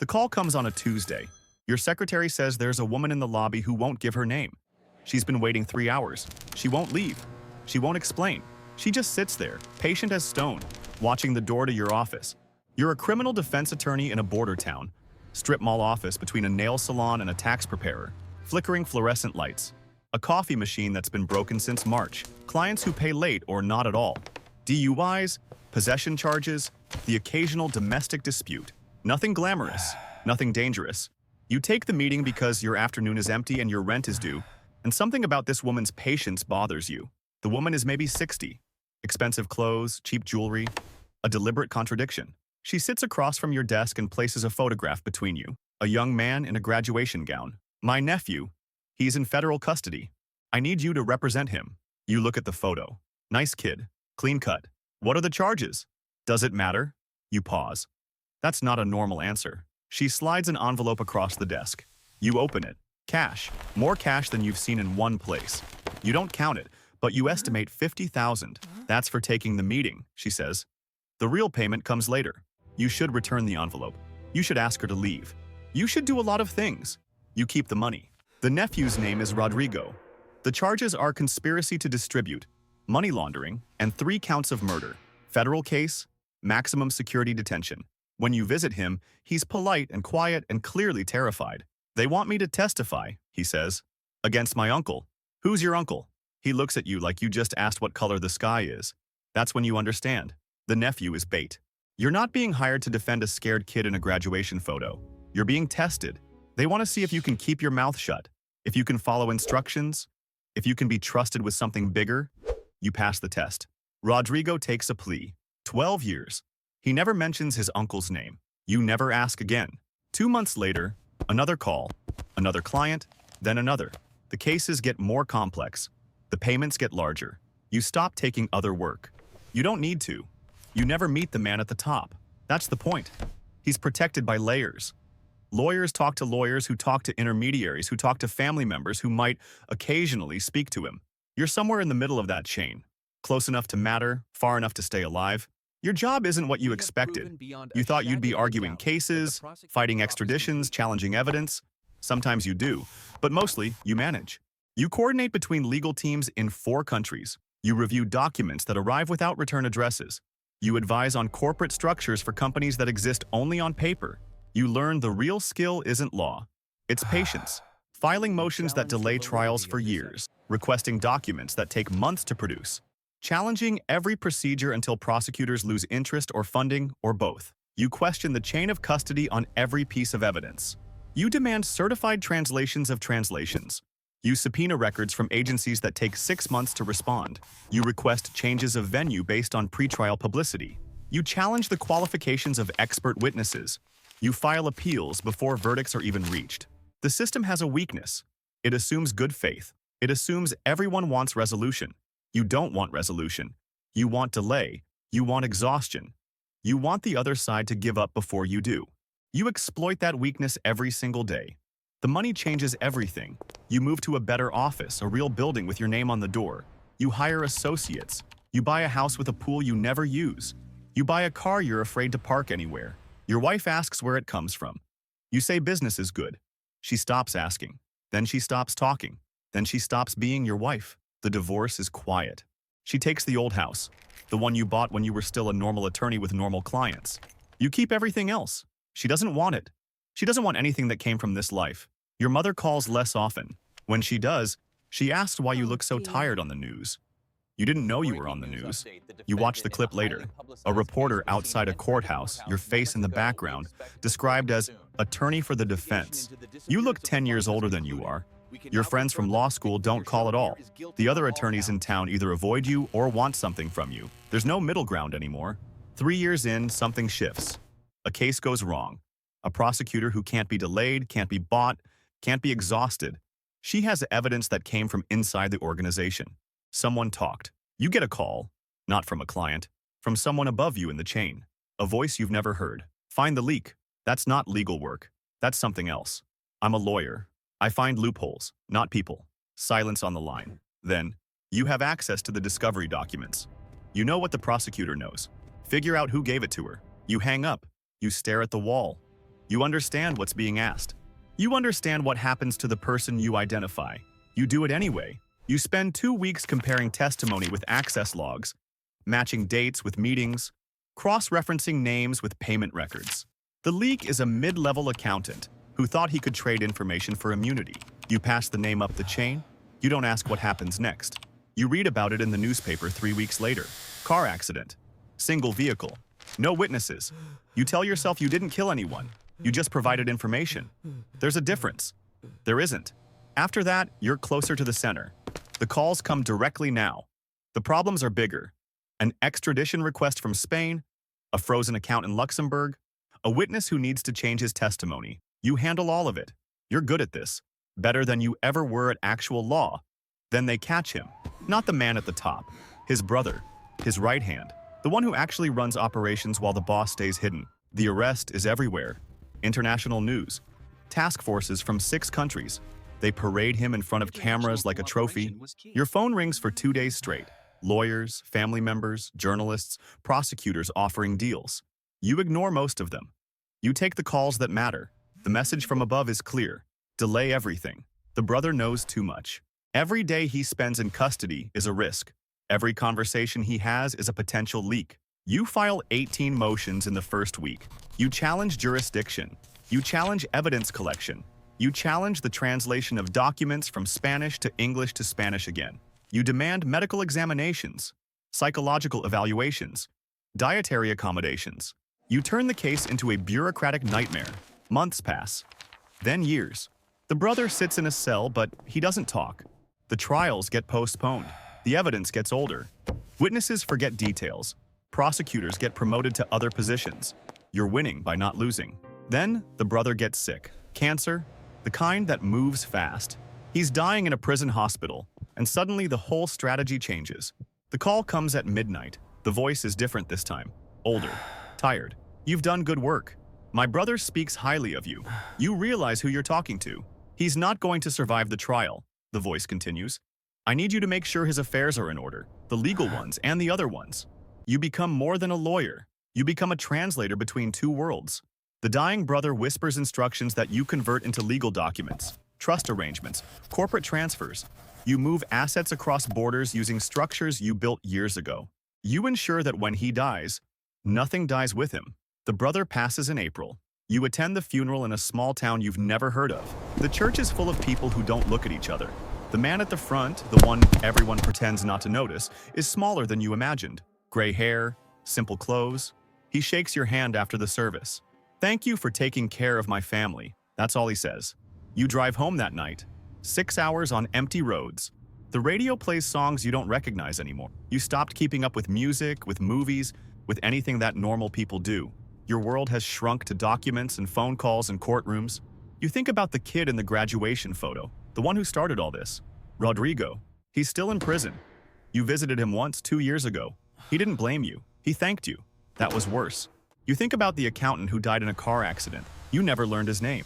The call comes on a Tuesday. Your secretary says there's a woman in the lobby who won't give her name. She's been waiting 3 hours. She won't leave. She won't explain. She just sits there, patient as stone, watching the door to your office. You're a criminal defense attorney in a border town. Strip mall office between a nail salon and a tax preparer. Flickering fluorescent lights. A coffee machine that's been broken since March. Clients who pay late or not at all. DUIs, possession charges, the occasional domestic dispute. Nothing glamorous, nothing dangerous. You take the meeting because your afternoon is empty and your rent is due, and something about this woman's patience bothers you. The woman is maybe 60. Expensive clothes, cheap jewelry, a deliberate contradiction. She sits across from your desk and places a photograph between you. A young man in a graduation gown. My nephew. He's in federal custody. I need you to represent him. You look at the photo. Nice kid. Clean cut. What are the charges? Does it matter? You pause. That's not a normal answer. She slides an envelope across the desk. You open it. Cash. More cash than you've seen in one place. You don't count it, but you estimate $50,000. That's for taking the meeting, she says. The real payment comes later. You should return the envelope. You should ask her to leave. You should do a lot of things. You keep the money. The nephew's name is Rodrigo. The charges are conspiracy to distribute, money laundering, and 3 counts of murder. Federal case, maximum security detention. When you visit him, he's polite and quiet and clearly terrified. They want me to testify, he says, against my uncle. Who's your uncle? He looks at you like you just asked what color the sky is. That's when you understand. The nephew is bait. You're not being hired to defend a scared kid in a graduation photo. You're being tested. They want to see if you can keep your mouth shut, if you can follow instructions, if you can be trusted with something bigger. You pass the test. Rodrigo takes a plea. 12 years. He never mentions his uncle's name. You never ask again. 2 months later, another call, another client, then another. The cases get more complex. The payments get larger. You stop taking other work. You don't need to. You never meet the man at the top. That's the point. He's protected by layers. Lawyers talk to lawyers who talk to intermediaries who talk to family members who might occasionally speak to him. You're somewhere in the middle of that chain. Close enough to matter, far enough to stay alive. Your job isn't what you expected. You thought you'd be arguing cases, fighting extraditions, challenging evidence. Sometimes you do, but mostly you manage. You coordinate between legal teams in 4 countries. You review documents that arrive without return addresses. You advise on corporate structures for companies that exist only on paper. You learn the real skill isn't law. It's patience. Filing motions that delay trials for years. Requesting documents that take months to produce. Challenging every procedure until prosecutors lose interest or funding, or both. You question the chain of custody on every piece of evidence. You demand certified translations of translations. You subpoena records from agencies that take 6 months to respond. You request changes of venue based on pretrial publicity. You challenge the qualifications of expert witnesses. You file appeals before verdicts are even reached. The system has a weakness. It assumes good faith. It assumes everyone wants resolution. You don't want resolution. You want delay. You want exhaustion. You want the other side to give up before you do. You exploit that weakness every single day. The money changes everything. You move to a better office, a real building with your name on the door. You hire associates. You buy a house with a pool you never use. You buy a car you're afraid to park anywhere. Your wife asks where it comes from. You say business is good. She stops asking. Then she stops talking. Then she stops being your wife. The divorce is quiet. She takes the old house, the one you bought when you were still a normal attorney with normal clients. You keep everything else. She doesn't want it. She doesn't want anything that came from this life. Your mother calls less often. When she does, she asks why you look so tired on the news. You didn't know you were on the news. You watch the clip later. A reporter outside a courthouse, your face in the background, described as attorney for the defense. You look 10 years older than you are. Your friends from law school don't call at all. The other attorneys in town either avoid you or want something from you. There's no middle ground anymore. 3 years in, something shifts. A case goes wrong. A prosecutor who can't be delayed, can't be bought, can't be exhausted. She has evidence that came from inside the organization. Someone talked. You get a call, not from a client, from someone above you in the chain. A voice you've never heard. Find the leak. That's not legal work. That's something else. I'm a lawyer. I find loopholes, not people. Silence on the line. Then, you have access to the discovery documents. You know what the prosecutor knows. Figure out who gave it to her. You hang up. You stare at the wall. You understand what's being asked. You understand what happens to the person you identify. You do it anyway. You spend 2 weeks comparing testimony with access logs, matching dates with meetings, cross-referencing names with payment records. The leak is a mid-level accountant who thought he could trade information for immunity. You pass the name up the chain. You don't ask what happens next. You read about it in the newspaper 3 weeks later. Car accident. Single vehicle. No witnesses. You tell yourself you didn't kill anyone. You just provided information. There's a difference. There isn't. After that, you're closer to the center. The calls come directly now. The problems are bigger. An extradition request from Spain, a frozen account in Luxembourg, a witness who needs to change his testimony. You handle all of it. You're good at this. Better than you ever were at actual law. Then they catch him. Not the man at the top. His brother. His right hand. The one who actually runs operations while the boss stays hidden. The arrest is everywhere. International news. Task forces from 6 countries. They parade him in front of cameras like a trophy. Your phone rings for 2 days straight. Lawyers, family members, journalists, prosecutors offering deals. You ignore most of them. You take the calls that matter. The message from above is clear. Delay everything. The brother knows too much. Every day he spends in custody is a risk. Every conversation he has is a potential leak. You file 18 motions in the first week. You challenge jurisdiction. You challenge evidence collection. You challenge the translation of documents from Spanish to English to Spanish again. You demand medical examinations, psychological evaluations, dietary accommodations. You turn the case into a bureaucratic nightmare. Months pass. Then years. The brother sits in a cell, but he doesn't talk. The trials get postponed. The evidence gets older. Witnesses forget details. Prosecutors get promoted to other positions. You're winning by not losing. Then, the brother gets sick. Cancer, the kind that moves fast. He's dying in a prison hospital, and suddenly the whole strategy changes. The call comes at midnight. The voice is different this time. Older. Tired. You've done good work. My brother speaks highly of you. You realize who you're talking to. He's not going to survive the trial, the voice continues. I need you to make sure his affairs are in order, the legal ones and the other ones. You become more than a lawyer. You become a translator between 2 worlds. The dying brother whispers instructions that you convert into legal documents, trust arrangements, corporate transfers. You move assets across borders using structures you built years ago. You ensure that when he dies, nothing dies with him. The brother passes in April. You attend the funeral in a small town you've never heard of. The church is full of people who don't look at each other. The man at the front, the one everyone pretends not to notice, is smaller than you imagined. Gray hair, simple clothes. He shakes your hand after the service. Thank you for taking care of my family. That's all he says. You drive home that night. 6 hours on empty roads. The radio plays songs you don't recognize anymore. You stopped keeping up with music, with movies, with anything that normal people do. Your world has shrunk to documents and phone calls and courtrooms. You think about the kid in the graduation photo, the one who started all this. Rodrigo. He's still in prison. You visited him once 2 years ago. He didn't blame you. He thanked you. That was worse. You think about the accountant who died in a car accident. You never learned his name.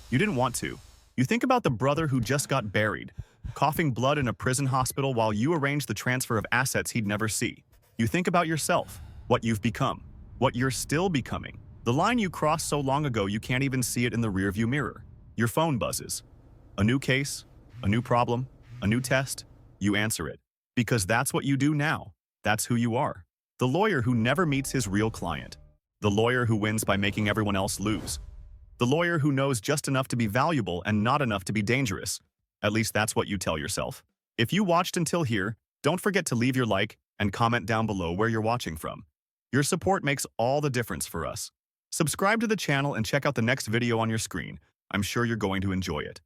You didn't want to. You think about the brother who just got buried, coughing blood in a prison hospital while you arrange the transfer of assets he'd never see. You think about yourself, what you've become, what you're still becoming. The line you crossed so long ago you can't even see it in the rearview mirror. Your phone buzzes. A new case, a new problem, a new test. You answer it. Because that's what you do now. That's who you are. The lawyer who never meets his real client. The lawyer who wins by making everyone else lose. The lawyer who knows just enough to be valuable and not enough to be dangerous. At least that's what you tell yourself. If you watched until here, don't forget to leave your like and comment down below where you're watching from. Your support makes all the difference for us. Subscribe to the channel and check out the next video on your screen. I'm sure you're going to enjoy it.